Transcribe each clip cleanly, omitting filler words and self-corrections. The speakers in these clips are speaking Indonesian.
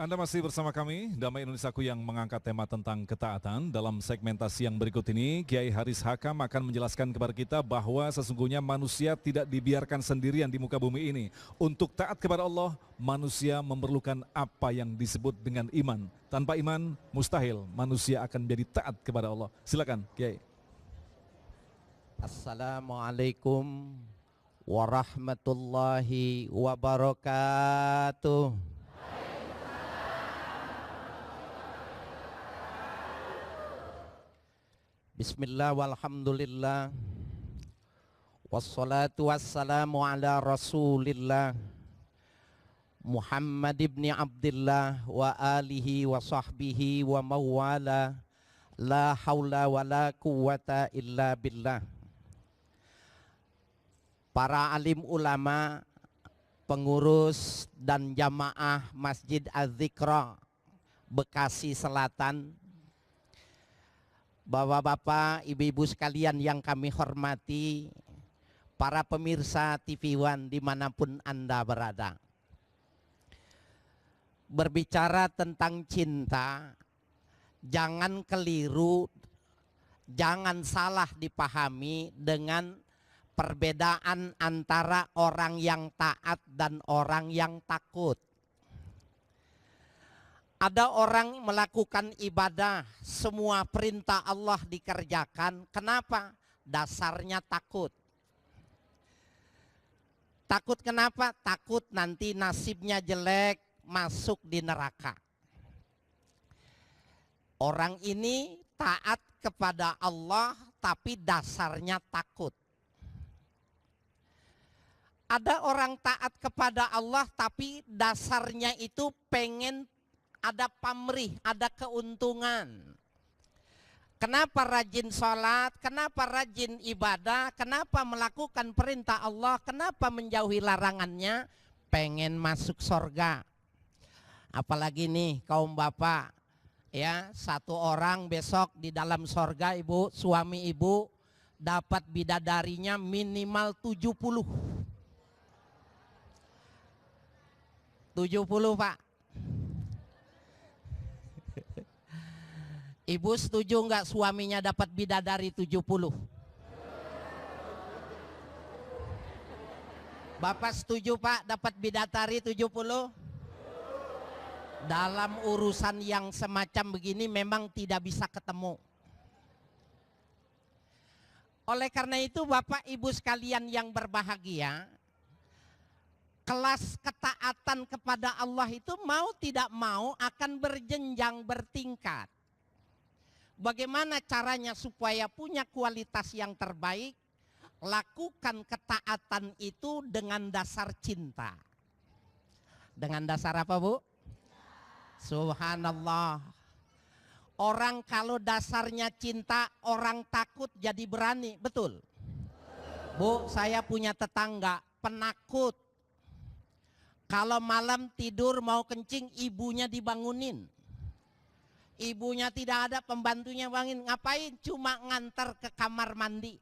Anda masih bersama kami, Damai Indonesiaku yang mengangkat tema tentang ketaatan. Dalam segmentasi yang berikut ini, Kiai Haris Hakam akan menjelaskan kepada kita bahwa sesungguhnya manusia tidak dibiarkan sendirian di muka bumi ini. Untuk taat kepada Allah, manusia memerlukan apa yang disebut dengan iman. Tanpa iman, mustahil manusia akan menjadi taat kepada Allah. Silakan, Kiai. Assalamualaikum warahmatullahi wabarakatuh. Bismillah walhamdulillah wassalatu wassalamu ala rasulillah Muhammad ibn Abdullah wa alihi wa sahbihi wa mawala la hawla wa la quwwata illa billah. Para alim ulama, pengurus dan jamaah Masjid Az-Zikra Bekasi Selatan, bapak-bapak, ibu-ibu sekalian yang kami hormati, para pemirsa TV One dimanapun Anda berada. Berbicara tentang cinta, jangan keliru, jangan salah dipahami dengan perbedaan antara orang yang taat dan orang yang takut. Ada orang melakukan ibadah, semua perintah Allah dikerjakan. Kenapa? Dasarnya takut. Takut kenapa? Takut nanti nasibnya jelek, masuk di neraka. Orang ini taat kepada Allah, tapi dasarnya takut. Ada orang taat kepada Allah, tapi dasarnya itu pengen ada pamrih, ada keuntungan. Kenapa rajin sholat, kenapa rajin ibadah, kenapa melakukan perintah Allah, kenapa menjauhi larangannya? Pengen masuk surga. Apalagi nih kaum bapak, ya, satu orang besok di dalam surga, ibu, suami ibu dapat bidadarinya minimal 70. 70 pak. Ibu setuju nggak suaminya dapat bidadari 70? Bapak setuju pak dapat bidadari 70? Dalam urusan yang semacam begini memang tidak bisa ketemu. Oleh karena itu bapak ibu sekalian yang berbahagia, kelas ketaatan kepada Allah itu mau tidak mau akan berjenjang, bertingkat. Bagaimana caranya supaya punya kualitas yang terbaik? Lakukan ketaatan itu dengan dasar cinta. Dengan dasar apa, Bu? Subhanallah. Orang kalau dasarnya cinta, orang takut jadi berani, betul? Bu, saya punya tetangga penakut. Kalau malam tidur mau kencing, ibunya dibangunin. Ibunya tidak ada, pembantunya bangun. Ngapain? Cuma ngantar ke kamar mandi.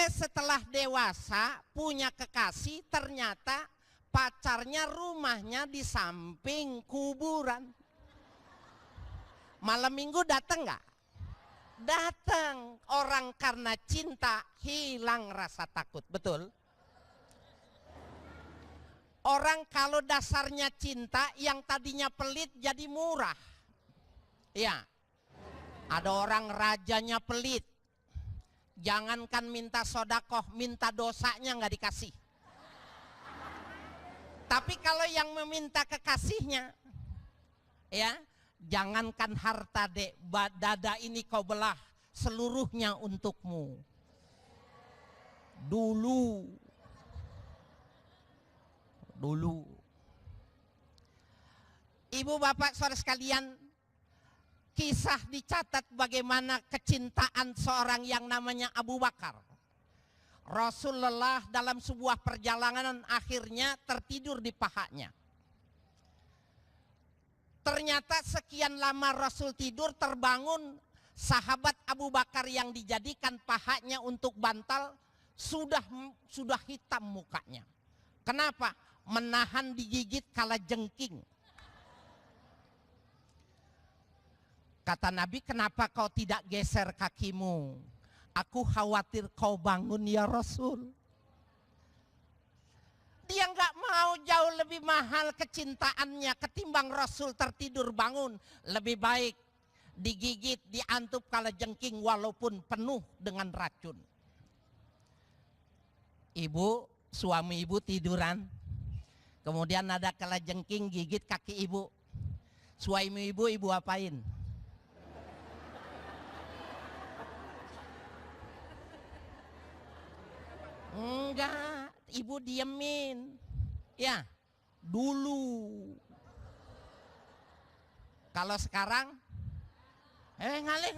Setelah dewasa, punya kekasih, ternyata pacarnya rumahnya di samping kuburan. Malam minggu datang nggak? Datang. Orang karena cinta hilang rasa takut, betul? Orang kalau dasarnya cinta, yang tadinya pelit jadi murah. Ya, ada orang rajanya pelit. Jangankan minta sodakoh, minta dosanya nggak dikasih. Tapi kalau yang meminta kekasihnya, ya, jangankan harta dek, dada ini kau belah, seluruhnya untukmu. Dulu. Ibu bapak saudara sekalian, kisah dicatat bagaimana kecintaan seorang yang namanya Abu Bakar. Rasulullah dalam sebuah perjalanan akhirnya tertidur di pahanya. Ternyata sekian lama Rasul tidur, terbangun sahabat Abu Bakar yang dijadikan pahanya untuk bantal sudah hitam mukanya. Kenapa? Menahan digigit kala jengking. Kata Nabi, kenapa kau tidak geser kakimu? Aku khawatir kau bangun ya Rasul. Dia nggak mau, jauh lebih mahal kecintaannya ketimbang Rasul tertidur bangun. Lebih baik digigit, diantup kalajengking walaupun penuh dengan racun. Ibu, suami ibu tiduran. Kemudian ada kalajengking gigit kaki ibu. Suami ibu apain? Enggak, ibu diemin. Ya, dulu. Kalau sekarang, ngalih.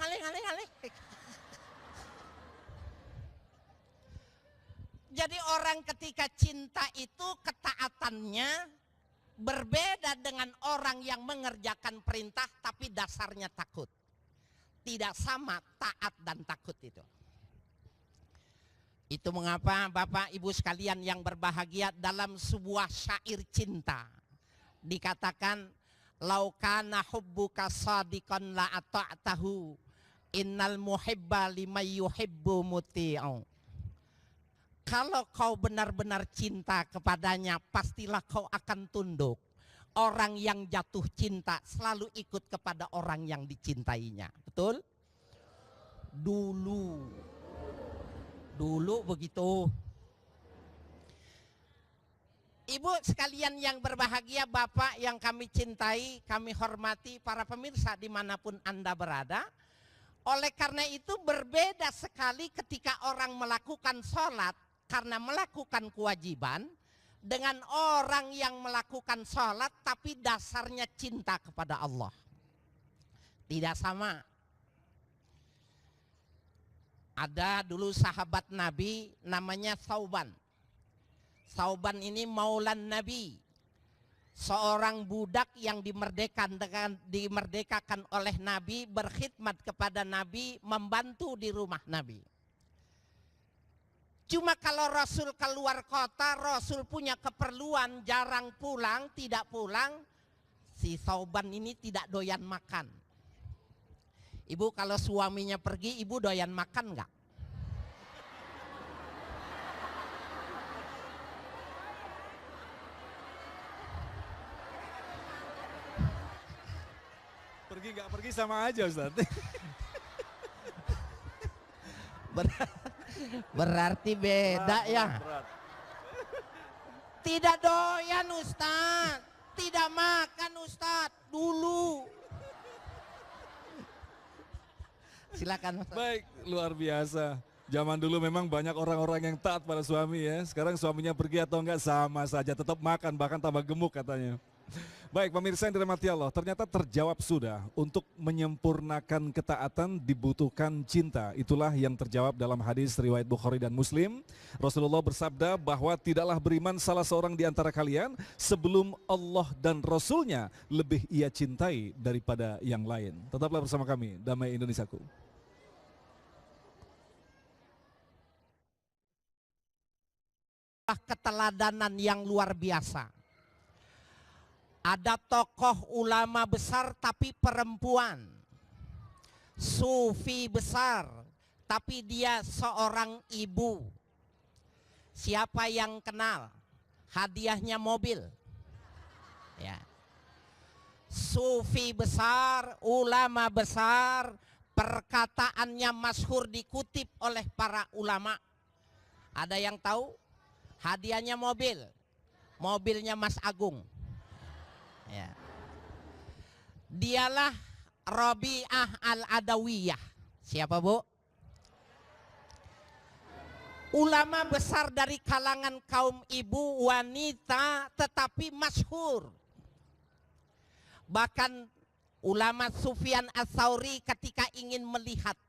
Jadi orang ketika cinta itu ketaatannya berbeda dengan orang yang mengerjakan perintah tapi dasarnya takut. Tidak sama taat dan takut itu. Itu mengapa Bapak Ibu sekalian yang berbahagia, dalam sebuah syair cinta dikatakan, laukana hubbuka shadiqan la ata'tahu innal muhibba liman yuhibbu muti'u. Kalau kau benar-benar cinta kepadanya, pastilah kau akan tunduk. Orang yang jatuh cinta selalu ikut kepada orang yang dicintainya. Betul? Dulu begitu. Ibu sekalian yang berbahagia, Bapak yang kami cintai, kami hormati, para pemirsa dimanapun Anda berada. Oleh karena itu berbeda sekali ketika orang melakukan sholat karena melakukan kewajiban, dengan orang yang melakukan sholat tapi dasarnya cinta kepada Allah. Tidak sama. Ada dulu sahabat Nabi namanya Thauban. Thauban ini maulan Nabi. Seorang budak yang dimerdekakan oleh Nabi, berkhidmat kepada Nabi, membantu di rumah Nabi. Cuma kalau Rasul keluar kota, Rasul punya keperluan, jarang pulang, tidak pulang, si Thauban ini tidak doyan makan. Ibu kalau suaminya pergi, ibu doyan makan nggak? Pergi nggak pergi sama aja Ustaz. Berarti beda ya. Tidak doyan Ustaz, tidak makan Ustaz dulu. Silakan Ustaz. Baik, luar biasa. Zaman dulu memang banyak orang-orang yang taat pada suami ya. Sekarang suaminya pergi atau enggak sama saja, tetap makan, bahkan tambah gemuk katanya. Baik pemirsa yang dirahmati Allah, ternyata terjawab sudah. Untuk menyempurnakan ketaatan dibutuhkan cinta. Itulah yang terjawab dalam hadis riwayat Bukhari dan Muslim. Rasulullah bersabda bahwa tidaklah beriman salah seorang di antara kalian sebelum Allah dan Rasulnya lebih ia cintai daripada yang lain. Tetaplah bersama kami, Damai Indonesiaku. Keteladanan yang luar biasa. Ada tokoh ulama besar tapi perempuan, sufi besar tapi dia seorang ibu. Siapa yang kenal? Hadiahnya mobil. Ya. Sufi besar, ulama besar, perkataannya masyhur dikutip oleh para ulama. Ada yang tahu? Hadiahnya mobil. Mobilnya Mas Agung. Ya. Dialah Rabi'ah al-Adawiyah. Siapa Bu? Ulama besar dari kalangan kaum ibu wanita tetapi masyhur. Bahkan ulama Sufyan Ats-Tsauri ketika ingin melihat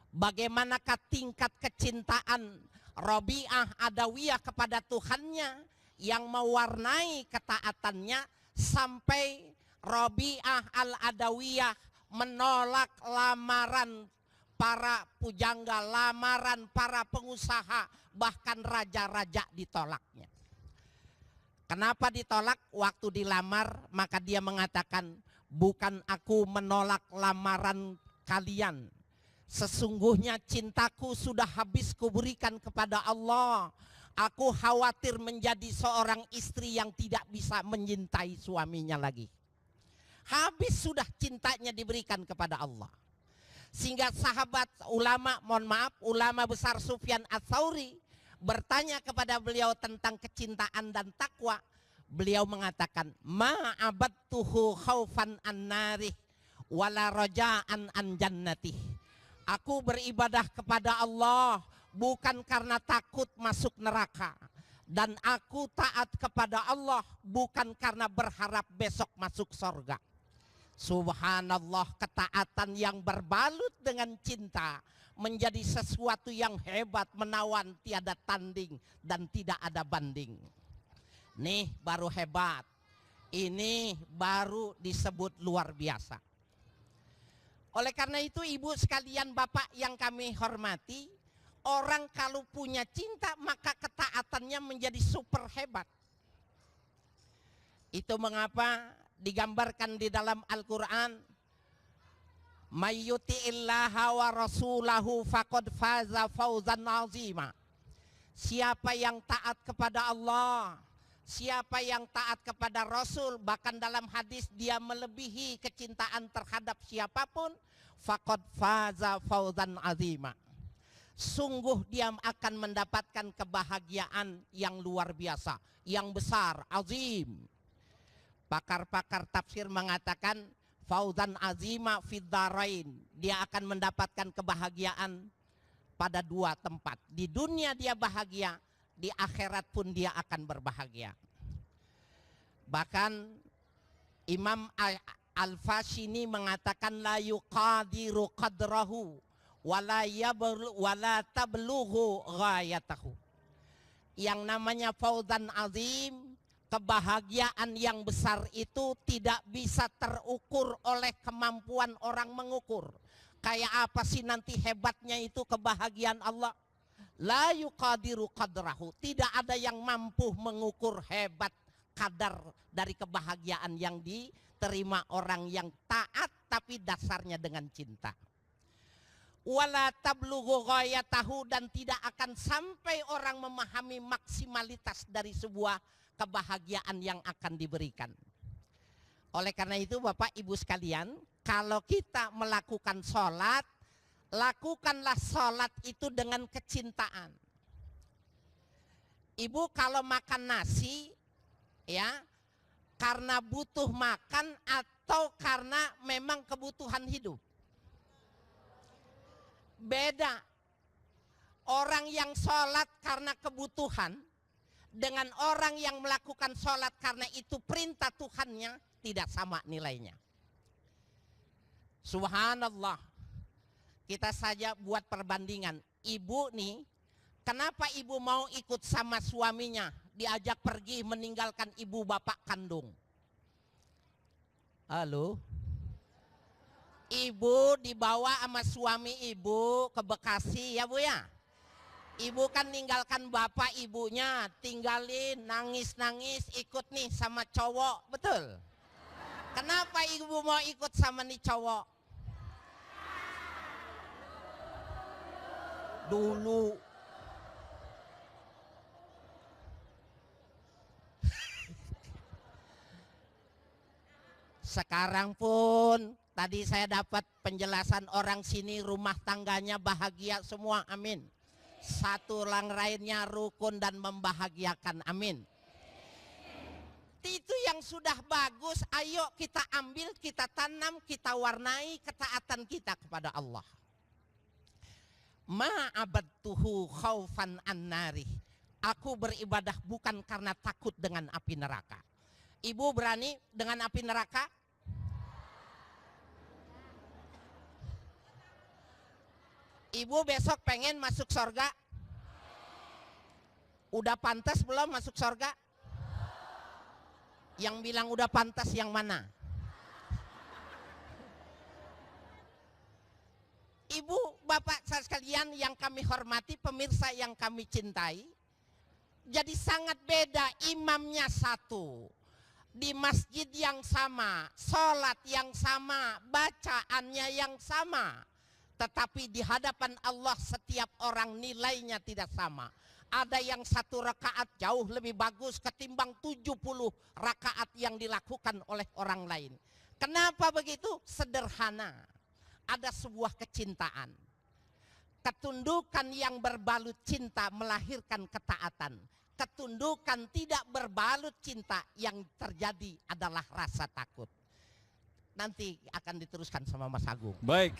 bagaimanakah tingkat kecintaan Rabi'ah Adawiyah kepada Tuhannya yang mewarnai ketaatannya, sampai Rabi'ah al-Adawiyah menolak lamaran para pujangga, lamaran para pengusaha, bahkan raja-raja ditolaknya. Kenapa ditolak? Waktu dilamar maka dia mengatakan, bukan aku menolak lamaran kalian. Sesungguhnya cintaku sudah habis kuberikan kepada Allah. Aku khawatir menjadi seorang istri yang tidak bisa mencintai suaminya lagi. Habis sudah cintanya diberikan kepada Allah. Sehingga sahabat ulama, mohon maaf, ulama besar Sufyan Ats-Tsauri bertanya kepada beliau tentang kecintaan dan takwa. Beliau mengatakan, ma'abadtuhu khaufan an-narih wala raja'an an jannatih. Aku beribadah kepada Allah bukan karena takut masuk neraka. Dan aku taat kepada Allah bukan karena berharap besok masuk surga. Subhanallah, ketaatan yang berbalut dengan cinta menjadi sesuatu yang hebat, menawan, tiada tanding dan tidak ada banding. Nih baru hebat. Ini baru disebut luar biasa. Oleh karena itu ibu sekalian, bapak yang kami hormati, orang kalau punya cinta maka ketaatannya menjadi super hebat. Itu mengapa digambarkan di dalam Al-Quran, mayyuti'illaha wa rasulahu faqad faza fawzan azima. Siapa yang taat kepada Allah, siapa yang taat kepada Rasul, bahkan dalam hadis dia melebihi kecintaan terhadap siapapun, faqad faza fawzan azima. Sungguh dia akan mendapatkan kebahagiaan yang luar biasa, yang besar, azim. Pakar-pakar tafsir mengatakan fauzan azima fid dharain. Dia akan mendapatkan kebahagiaan pada dua tempat. Di dunia dia bahagia, di akhirat pun dia akan berbahagia. Bahkan Imam Al-Fashini mengatakan la yuqadiru qadrahu wala tablughu ghayatahu. Yang namanya fauzan azim, kebahagiaan yang besar itu tidak bisa terukur oleh kemampuan orang mengukur. Kayak apa sih nanti hebatnya itu kebahagiaan Allah? La yuqadiru qadrahu. Tidak ada yang mampu mengukur hebat kadar dari kebahagiaan yang diterima orang yang taat tapi dasarnya dengan cinta. Wala tablughu ghayatahu, dan tidak akan sampai orang memahami maksimalitas dari sebuah kebahagiaan yang akan diberikan. Oleh karena itu Bapak Ibu sekalian, kalau kita melakukan sholat, lakukanlah sholat itu dengan kecintaan. Ibu kalau makan nasi, ya, karena butuh makan atau karena memang kebutuhan hidup. Beda. Orang yang sholat karena kebutuhan dengan orang yang melakukan sholat karena itu perintah Tuhannya tidak sama nilainya. Subhanallah. Kita saja buat perbandingan. Ibu nih, kenapa ibu mau ikut sama suaminya diajak pergi meninggalkan ibu bapak kandung? Halo? Ibu dibawa sama suami ibu ke Bekasi ya Bu ya? Ibu kan ninggalkan bapak ibunya, tinggalin, nangis-nangis, ikut nih sama cowok, betul? Kenapa ibu mau ikut sama nih cowok? Dulu. Sekarang pun, tadi saya dapat penjelasan orang sini rumah tangganya bahagia semua, amin. Satu lainnya rukun dan membahagiakan, amin. Itu yang sudah bagus, ayo kita ambil, kita tanam, kita warnai ketaatan kita kepada Allah. Ma'abadtuhu khaufan an-narih. Aku beribadah bukan karena takut dengan api neraka. Ibu berani dengan api neraka? Ibu besok pengen masuk surga? Udah pantas belum masuk surga? Yang bilang udah pantas yang mana? Ibu, bapak sekalian yang kami hormati, pemirsa yang kami cintai, jadi sangat beda. Imamnya satu, di masjid yang sama, sholat yang sama, bacaannya yang sama. Tetapi di hadapan Allah setiap orang nilainya tidak sama. Ada yang 1 rakaat jauh lebih bagus ketimbang 70 rakaat yang dilakukan oleh orang lain. Kenapa begitu? Sederhana. Ada sebuah kecintaan. Ketundukan yang berbalut cinta melahirkan ketaatan. Ketundukan tidak berbalut cinta yang terjadi adalah rasa takut. Nanti akan diteruskan sama Mas Agung. Baik.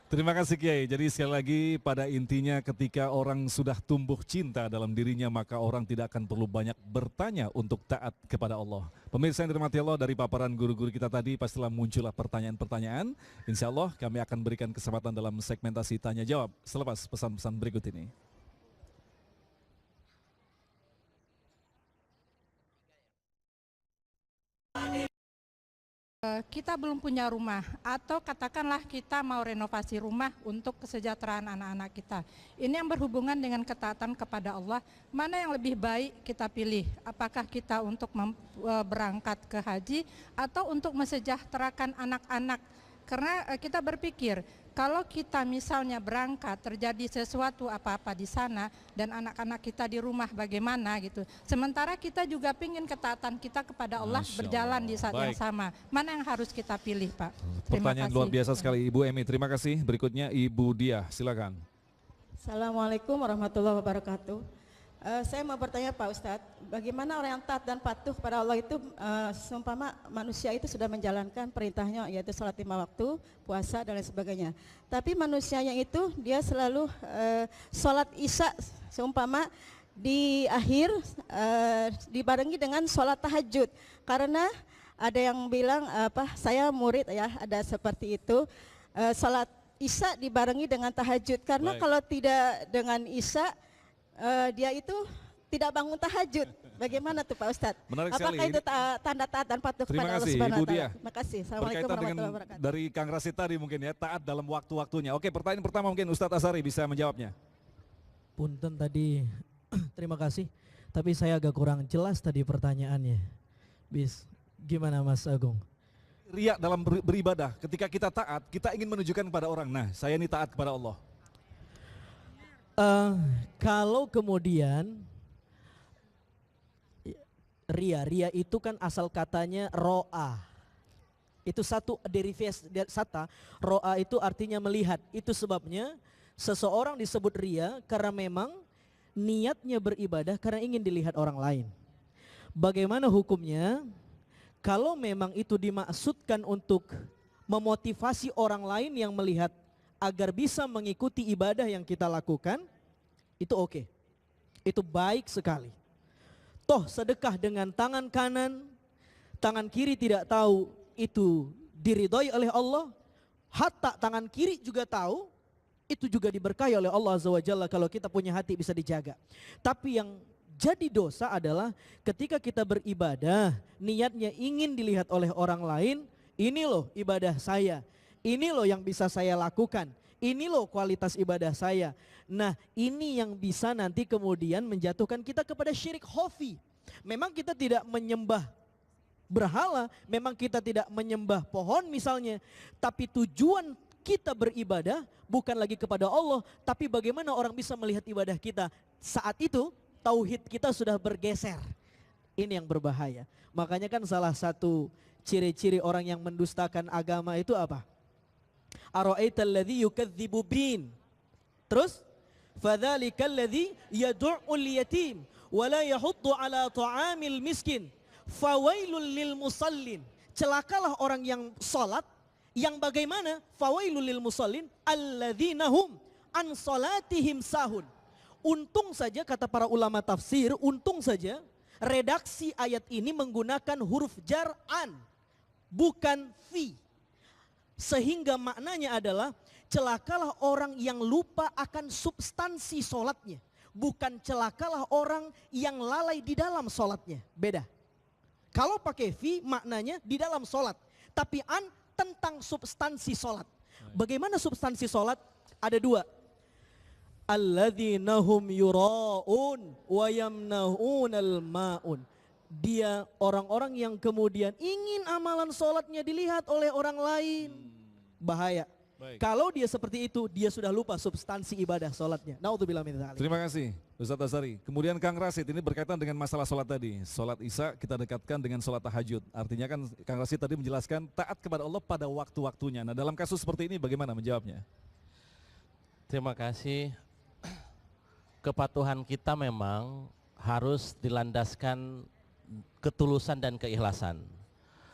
Terima kasih Kiai. Jadi sekali lagi pada intinya ketika orang sudah tumbuh cinta dalam dirinya maka orang tidak akan perlu banyak bertanya untuk taat kepada Allah. Pemirsa yang dirahmati Allah, dari paparan guru-guru kita tadi pastilah muncullah pertanyaan-pertanyaan. Insya Allah kami akan berikan kesempatan dalam segmentasi tanya jawab selepas pesan-pesan berikut ini. Kita belum punya rumah atau katakanlah kita mau renovasi rumah untuk kesejahteraan anak-anak kita. Ini yang berhubungan dengan ketaatan kepada Allah, mana yang lebih baik kita pilih? Apakah kita untuk berangkat ke haji atau untuk mensejahterakan anak-anak? Karena kita berpikir kalau kita misalnya berangkat terjadi sesuatu apa-apa di sana dan anak-anak kita di rumah bagaimana gitu. Sementara kita juga ingin ketaatan kita kepada Allah berjalan di saat yang sama. Mana yang harus kita pilih, Pak? Pertanyaan luar biasa sekali Ibu Emi. Terima kasih. Berikutnya Ibu Diah, silakan. Assalamualaikum warahmatullahi wabarakatuh. Saya mau bertanya Pak Ustadz, bagaimana orang yang taat dan patuh kepada Allah itu seumpama manusia itu sudah menjalankan perintahnya yaitu salat 5 waktu, puasa dan lain sebagainya. Tapi manusianya itu dia selalu salat Isya seumpama di akhir dibarengi dengan salat tahajud. Karena ada yang bilang saya murid ya, ada seperti itu salat Isya dibarengi dengan tahajud. Karena kalau tidak dengan Isya dia itu tidak bangun tahajud. Bagaimana tuh Pak Ustadz? Menarik Apakah sekali. itu tanda taat dan patuh kepada Allah Subhanahu wa taala? Terima kasih. Assalamualaikum warahmatullahi wabarakatuh. Dari Kang Rasid tadi mungkin ya, taat dalam waktu-waktunya. Oke, pertanyaan pertama mungkin Ustadz Asari bisa menjawabnya. Punten tadi, terima kasih. Tapi saya agak kurang jelas tadi pertanyaannya. Gimana Mas Agung? Riya dalam beribadah, ketika kita taat, kita ingin menunjukkan kepada orang, nah saya ini taat kepada Allah. Kalau kemudian ria itu kan asal katanya ro'a. Itu satu derivasi sata, ro'a itu artinya melihat. Itu sebabnya seseorang disebut ria karena memang niatnya beribadah karena ingin dilihat orang lain. Bagaimana hukumnya? Kalau memang itu dimaksudkan untuk memotivasi orang lain yang melihat agar bisa mengikuti ibadah yang kita lakukan, itu oke. Itu baik sekali. Toh sedekah dengan tangan kanan, tangan kiri tidak tahu itu diridhoi oleh Allah, hatta tangan kiri juga tahu, itu juga diberkahi oleh Allah Azza wa Jalla kalau kita punya hati bisa dijaga. Tapi yang jadi dosa adalah ketika kita beribadah, niatnya ingin dilihat oleh orang lain, ini loh ibadah saya. Ini loh yang bisa saya lakukan, ini loh kualitas ibadah saya. Nah ini yang bisa nanti kemudian menjatuhkan kita kepada syirik khafi. Memang kita tidak menyembah berhala, memang kita tidak menyembah pohon misalnya. Tapi tujuan kita beribadah bukan lagi kepada Allah, tapi bagaimana orang bisa melihat ibadah kita. Saat itu tauhid kita sudah bergeser. Ini yang berbahaya. Makanya kan salah satu ciri-ciri orang yang mendustakan agama itu apa? Ara'aital ladzi yukadzibu bin. Terus fadzalikal ladzi yad'ul yatim wa la yahuddu ala ta'amil miskin fawailul lil musallin. Celakalah orang yang salat yang bagaimana? Fawailul lil musallin alladzina hum an salatihim sahun. Untung saja kata para ulama tafsir, untung saja redaksi ayat ini menggunakan huruf jar an bukan fi. Sehingga maknanya adalah celakalah orang yang lupa akan substansi sholatnya. Bukan celakalah orang yang lalai di dalam sholatnya. Beda. Kalau pakai fi maknanya di dalam sholat. Tapi an tentang substansi sholat. Bagaimana substansi sholat? Ada dua. Alladzina hum yura'un wa yamna'unal ma'un. dia orang-orang yang kemudian ingin amalan sholatnya dilihat oleh orang lain. Bahaya. Baik. Kalau dia seperti itu, dia sudah lupa substansi ibadah sholatnya. Naudzubillah min dzalik. Terima kasih Ustaz Azhari. Kemudian Kang Rasid, ini berkaitan dengan masalah sholat tadi. Sholat Isya kita dekatkan dengan sholat tahajud. Artinya kan Kang Rasid tadi menjelaskan taat kepada Allah pada waktu-waktunya. Nah, dalam kasus seperti ini bagaimana menjawabnya? Terima kasih. Kepatuhan kita memang harus dilandaskan ketulusan dan keikhlasan.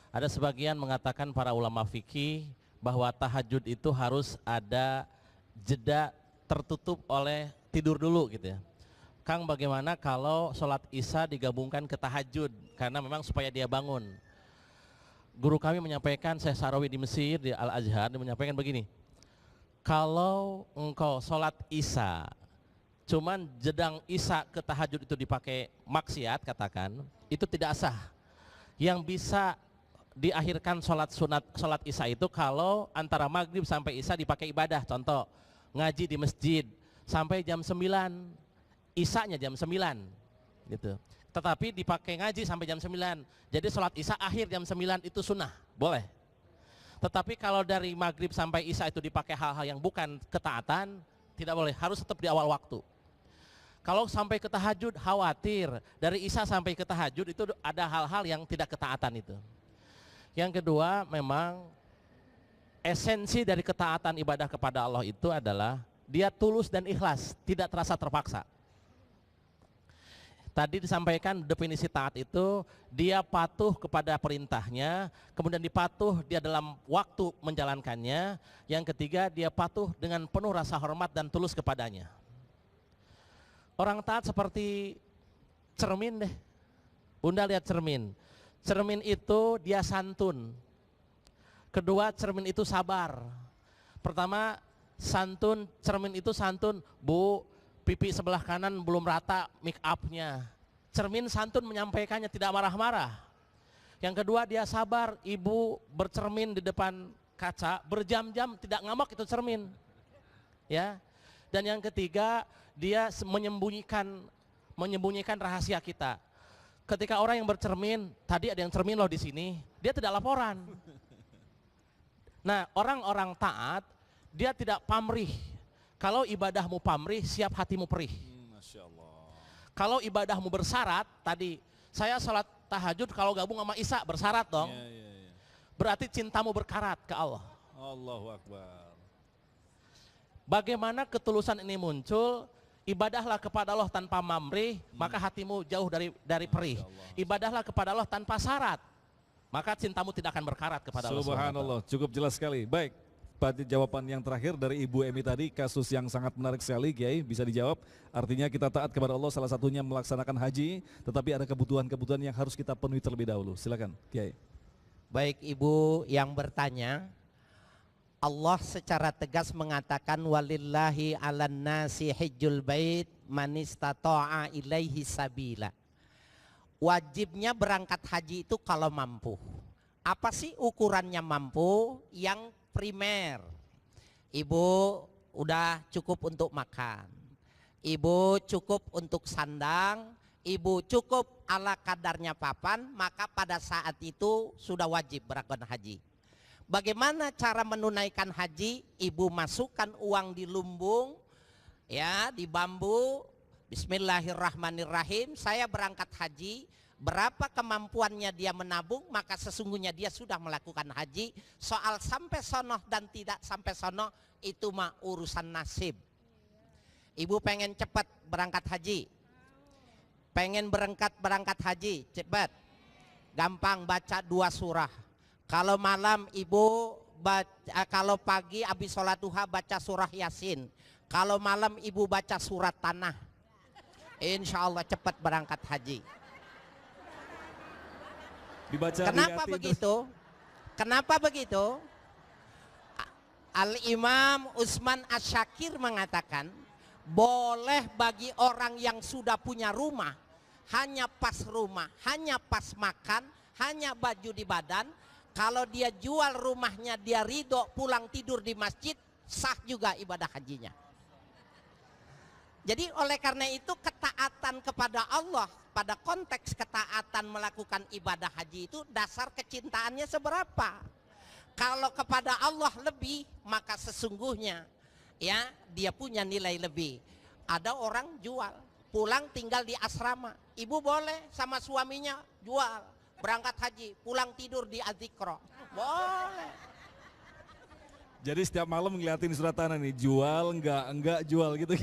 Ada sebagian mengatakan para ulama fikih bahwa tahajud itu harus ada jeda tertutup oleh tidur dulu gitu ya. Kang, bagaimana kalau sholat Isya digabungkan ke tahajud karena memang supaya dia bangun? Guru kami menyampaikan, Syekh Sarawi di Mesir di Al-Azhar, dia menyampaikan begini, kalau engkau sholat Isya cuman jedang Isya ke tahajud itu dipakai maksiat, katakan itu tidak sah. Yang bisa diakhirkan sholat Isya itu kalau antara maghrib sampai Isya dipakai ibadah. Contoh, ngaji di masjid sampai jam 9, Isyanya jam 9 gitu. Tetapi dipakai ngaji sampai jam 9, jadi sholat Isya akhir jam 9 itu sunnah, boleh. Tetapi kalau dari maghrib sampai Isya itu dipakai hal-hal yang bukan ketaatan, tidak boleh, harus tetap di awal waktu. Kalau sampai ke tahajud, khawatir dari Isya sampai ke tahajud itu ada hal-hal yang tidak ketaatan itu. Yang kedua, memang esensi dari ketaatan ibadah kepada Allah itu adalah dia tulus dan ikhlas, tidak terasa terpaksa. Tadi disampaikan definisi taat itu dia patuh kepada perintahnya, kemudian dipatuh dia dalam waktu menjalankannya. Yang ketiga, dia patuh dengan penuh rasa hormat dan tulus kepadanya. Orang taat seperti cermin deh. Bunda lihat cermin. Cermin itu dia santun. Kedua, cermin itu sabar. Pertama, santun, cermin itu santun. Bu, pipi sebelah kanan belum rata make upnya. Cermin santun menyampaikannya, tidak marah-marah. Yang kedua, dia sabar. Ibu bercermin di depan kaca berjam-jam tidak ngamuk, itu cermin. Ya. Dan yang ketiga, dia menyembunyikan rahasia kita. Ketika orang yang bercermin, tadi ada yang cermin loh di sini, dia tidak laporan. Nah, orang-orang taat, dia tidak pamrih. Kalau ibadahmu pamrih, siap hatimu perih. Masya Allah. Kalau ibadahmu bersyarat, tadi saya sholat tahajud kalau gabung sama Isya bersyarat dong. Ya. Berarti cintamu berkarat ke Allah. Allahu Akbar. Bagaimana ketulusan ini muncul? Ibadahlah kepada Allah tanpa pamrih, maka hatimu jauh dari perih. Ibadahlah kepada Allah tanpa syarat, maka cintamu tidak akan berkarat kepada Allah. Subhanallah, cukup jelas sekali. Baik, pada jawaban yang terakhir dari Ibu Emi tadi, kasus yang sangat menarik sekali, Kiai, bisa dijawab. Artinya kita taat kepada Allah, salah satunya melaksanakan haji, tetapi ada kebutuhan-kebutuhan yang harus kita penuhi terlebih dahulu. Silakan, Kiai. Baik Ibu yang bertanya, Allah secara tegas mengatakan walillahi 'alan nasi hijjul bait man istata'a ilaihi sabila. Wajibnya berangkat haji itu kalau mampu. Apa sih ukurannya mampu? Yang primer. Ibu udah cukup untuk makan. Ibu cukup untuk sandang, ibu cukup ala kadarnya papan, maka pada saat itu sudah wajib berangkat haji. Bagaimana cara menunaikan haji? Ibu masukkan uang di lumbung, ya, di bambu. Bismillahirrahmanirrahim. Saya berangkat haji. Berapa kemampuannya dia menabung, maka sesungguhnya dia sudah melakukan haji. Soal sampai sono dan tidak sampai sono itu mah urusan nasib. Ibu pengen cepat berangkat haji, pengen berangkat haji cepat, gampang, baca 2 surah. Kalau malam ibu baca, kalau pagi habis sholat duha baca surah Yasin. Kalau malam ibu baca surat Tanah. Insya Allah cepat berangkat haji. Dibaca, Kenapa dilihatin, begitu? Kenapa begitu? Al-Imam Utsman Asy-Syakir mengatakan, boleh bagi orang yang sudah punya rumah, hanya pas rumah, hanya pas makan, hanya baju di badan. Kalau dia jual rumahnya, dia ridho pulang tidur di masjid, sah juga ibadah hajinya. Jadi oleh karena itu ketaatan kepada Allah, pada konteks ketaatan melakukan ibadah haji itu dasar kecintaannya seberapa. Kalau kepada Allah lebih, maka sesungguhnya ya dia punya nilai lebih. Ada orang jual, pulang tinggal di asrama. Ibu boleh sama suaminya jual, berangkat haji, pulang tidur di adzikro. Boleh. Jadi setiap malam ngeliatin surat tanah nih, jual enggak jual gitu.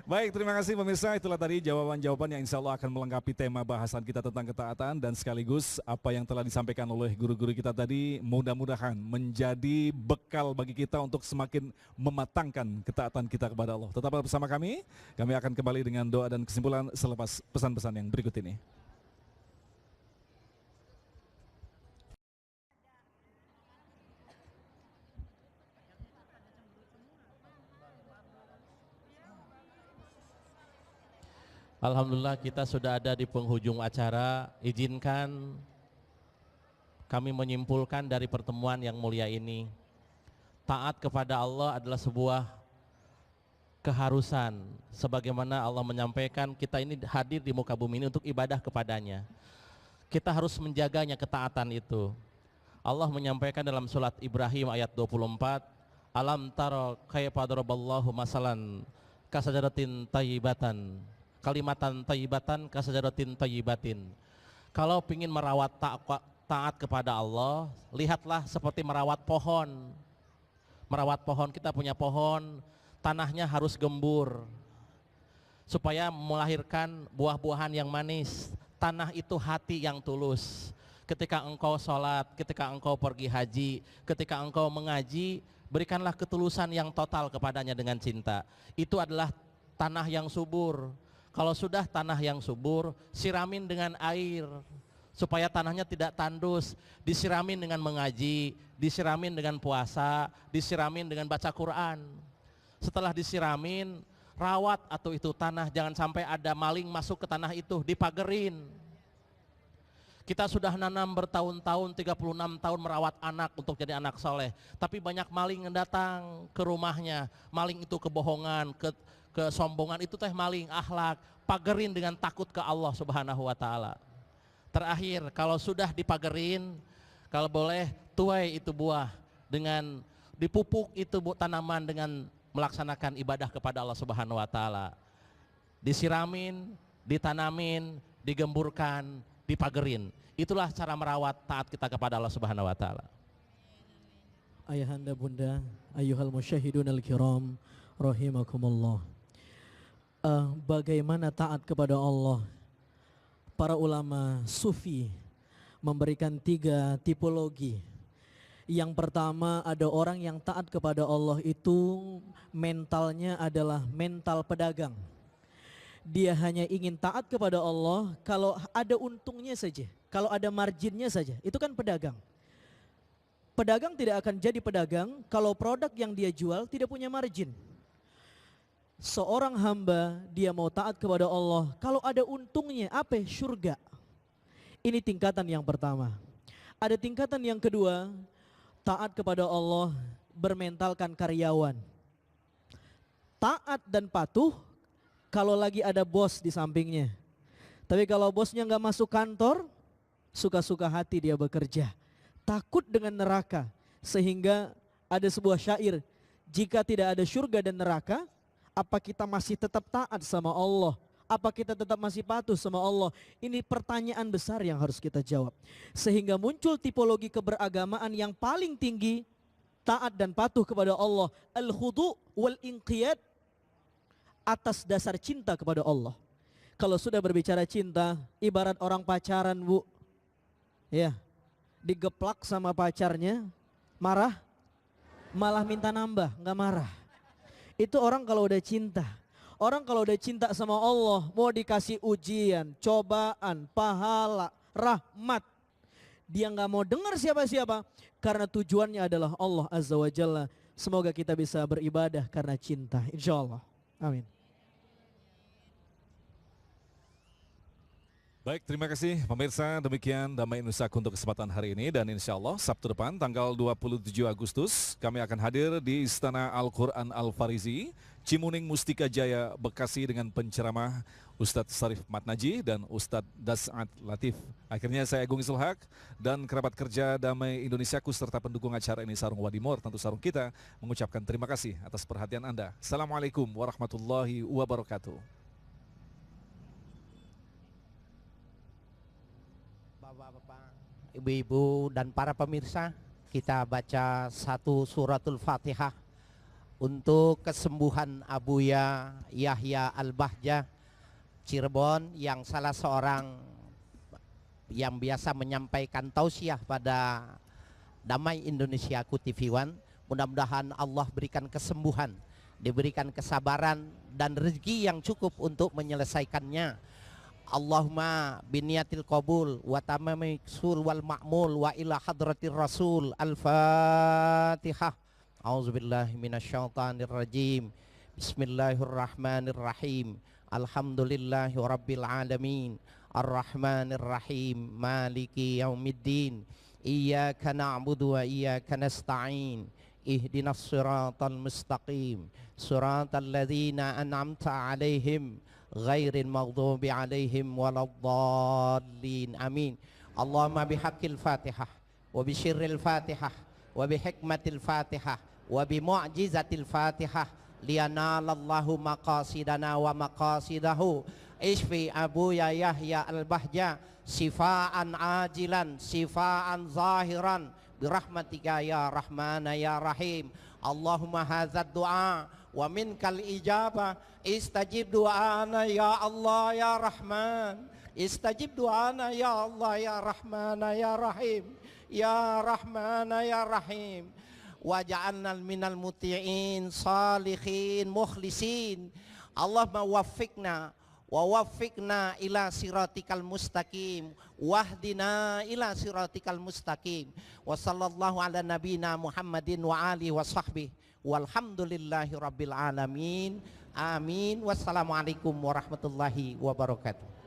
Baik, terima kasih pemirsa. Itulah tadi jawaban-jawaban yang insya Allah akan melengkapi tema bahasan kita tentang ketaatan. Dan sekaligus apa yang telah disampaikan oleh guru-guru kita tadi mudah-mudahan menjadi bekal bagi kita untuk semakin mematangkan ketaatan kita kepada Allah. Tetaplah bersama kami akan kembali dengan doa dan kesimpulan selepas pesan-pesan yang berikut ini. Alhamdulillah kita sudah ada di penghujung acara. Izinkan kami menyimpulkan dari pertemuan yang mulia ini, taat kepada Allah adalah sebuah keharusan. Sebagaimana Allah menyampaikan, kita ini hadir di muka bumi ini untuk ibadah kepadanya. Kita harus menjaganya ketaatan itu. Allah menyampaikan dalam surat Ibrahim ayat 24, alam taro kaifa daraballahu masalan kasajaratin tayyibatan kalimatan tayyibatan kasajaratin tayyibatin. Kalau ingin merawat taat kepada Allah, lihatlah seperti merawat pohon. Merawat pohon, kita punya pohon, tanahnya harus gembur supaya melahirkan buah-buahan yang manis. Tanah itu hati yang tulus. Ketika engkau sholat, ketika engkau pergi haji, ketika engkau mengaji, berikanlah ketulusan yang total kepadanya dengan cinta. Itu adalah tanah yang subur. Kalau sudah tanah yang subur, siramin dengan air supaya tanahnya tidak tandus. Disiramin dengan mengaji, disiramin dengan puasa, disiramin dengan baca Quran. Setelah disiramin, rawat atau itu tanah, jangan sampai ada maling masuk ke tanah itu, dipagerin. Kita sudah nanam bertahun-tahun, 36 tahun merawat anak untuk jadi anak soleh, tapi banyak maling yang datang ke rumahnya. Maling itu kebohongan, kesombongan, itu teh maling akhlak. Pagerin dengan takut ke Allah Subhanahu wa ta'ala. Terakhir, kalau sudah dipagerin, kalau boleh tuai itu buah dengan dipupuk itu tanaman dengan melaksanakan ibadah kepada Allah Subhanahu wa ta'ala. Disiramin, ditanamin, digemburkan, dipagerin. Itulah cara merawat taat kita kepada Allah Subhanahu wa ta'ala. Ayahanda bunda, ayuhal musyahidun al-kiram, rahimakumullah. Bagaimana taat kepada Allah? Para ulama sufi memberikan 3 tipologi. Yang pertama, ada orang yang taat kepada Allah itu mentalnya adalah mental pedagang. Dia hanya ingin taat kepada Allah kalau ada untungnya saja, kalau ada marginnya saja. Itu kan pedagang. Pedagang tidak akan jadi pedagang kalau produk yang dia jual tidak punya margin. Seorang hamba dia mau taat kepada Allah kalau ada untungnya, apa? Surga. Ini tingkatan yang pertama. Ada tingkatan yang kedua, taat kepada Allah bermentalkan karyawan. Taat dan patuh kalau lagi ada bos di sampingnya. Tapi kalau bosnya nggak masuk kantor, suka-suka hati dia bekerja. Takut dengan neraka, sehingga ada sebuah syair, jika tidak ada surga dan neraka, apa kita masih tetap taat sama Allah? Apa kita tetap masih patuh sama Allah? Ini pertanyaan besar yang harus kita jawab. Sehingga muncul tipologi keberagamaan yang paling tinggi, taat dan patuh kepada Allah, al-khudu' wal-inqiyad, atas dasar cinta kepada Allah. Kalau sudah berbicara cinta, ibarat orang pacaran, Bu. Ya, digeplak sama pacarnya, marah, malah minta nambah, nggak marah. Itu orang kalau udah cinta. Orang kalau udah cinta sama Allah, mau dikasih ujian, cobaan, pahala, rahmat, dia nggak mau dengar siapa-siapa, karena tujuannya adalah Allah Azza wa Jalla. Semoga kita bisa beribadah karena cinta, insya Allah. Amin. Baik, terima kasih pemirsa. Demikian Damai Nusaku untuk kesempatan hari ini. Dan insya Allah Sabtu depan tanggal 27 Agustus kami akan hadir di Istana Al-Quran Al-Farizi, Cimuning Mustika Jaya, Bekasi dengan penceramah Ustadz Sarif Matnaji dan Ustadz Das'at Latif. Akhirnya saya Agung Isulhaq dan kerabat kerja Damai Indonesiaku serta pendukung acara ini Sarung Wadimor, tentu Sarung kita, mengucapkan terima kasih atas perhatian Anda. Assalamualaikum warahmatullahi wabarakatuh. Bapak-bapak, ibu-ibu dan para pemirsa, kita baca satu suratul Fatihah untuk kesembuhan Abuya Yahya Al-Bahjah Cirebon, yang salah seorang yang biasa menyampaikan tausiah pada Damai Indonesiaku TV One. Mudah-mudahan Allah berikan kesembuhan, diberikan kesabaran dan rezeki yang cukup untuk menyelesaikannya. Allahumma biniyatil qabul wa tamamil sul wal ma'mul wa ila hadratir rasul. Al-Fatihah. A'udzubillahi minasyaitonir rajim. Bismillahirrahmanirrahim. Alhamdulillahi rabbil alamin. Ar-Rahmanir Rahim. Maliki yaumiddin. Iyyaka na'budu wa iyyaka nasta'in. Ihdinas siratal mustaqim. Siratal ladzina an'amta 'alaihim ghairil maghdubi 'alaihim waladdallin. Amin. Allahumma bihaqqil Fatihah wa bisyirril Fatihah wa bihikmatil Fatihah wa bimu'jizatil Fatihah liyanalallahu maqasidana wa maqasidahu. Isfi Abuya Yahya Al-Bahjah sifaan ajilan sifaan zahiran birahmatika ya Rahman ya Rahim. Allahumma hadzal du'a wa minkal ijabah. Istajib du'ana ya Allah ya Rahman. Istajib du'ana ya Allah ya Rahman ya Rahim. Ya Rahman ya Rahim. Waja'alna minal muti'in salihin mukhlisin. Allahumma waffiqna wa waffiqna ila siratikal mustaqim wahdina ila siratikal mustaqim. Wa sallallahu ala nabina Muhammadin wa alihi wa sahbihi walhamdulillahi rabbil alamin. Amin. Wassalamualaikum warahmatullahi wabarakatuh.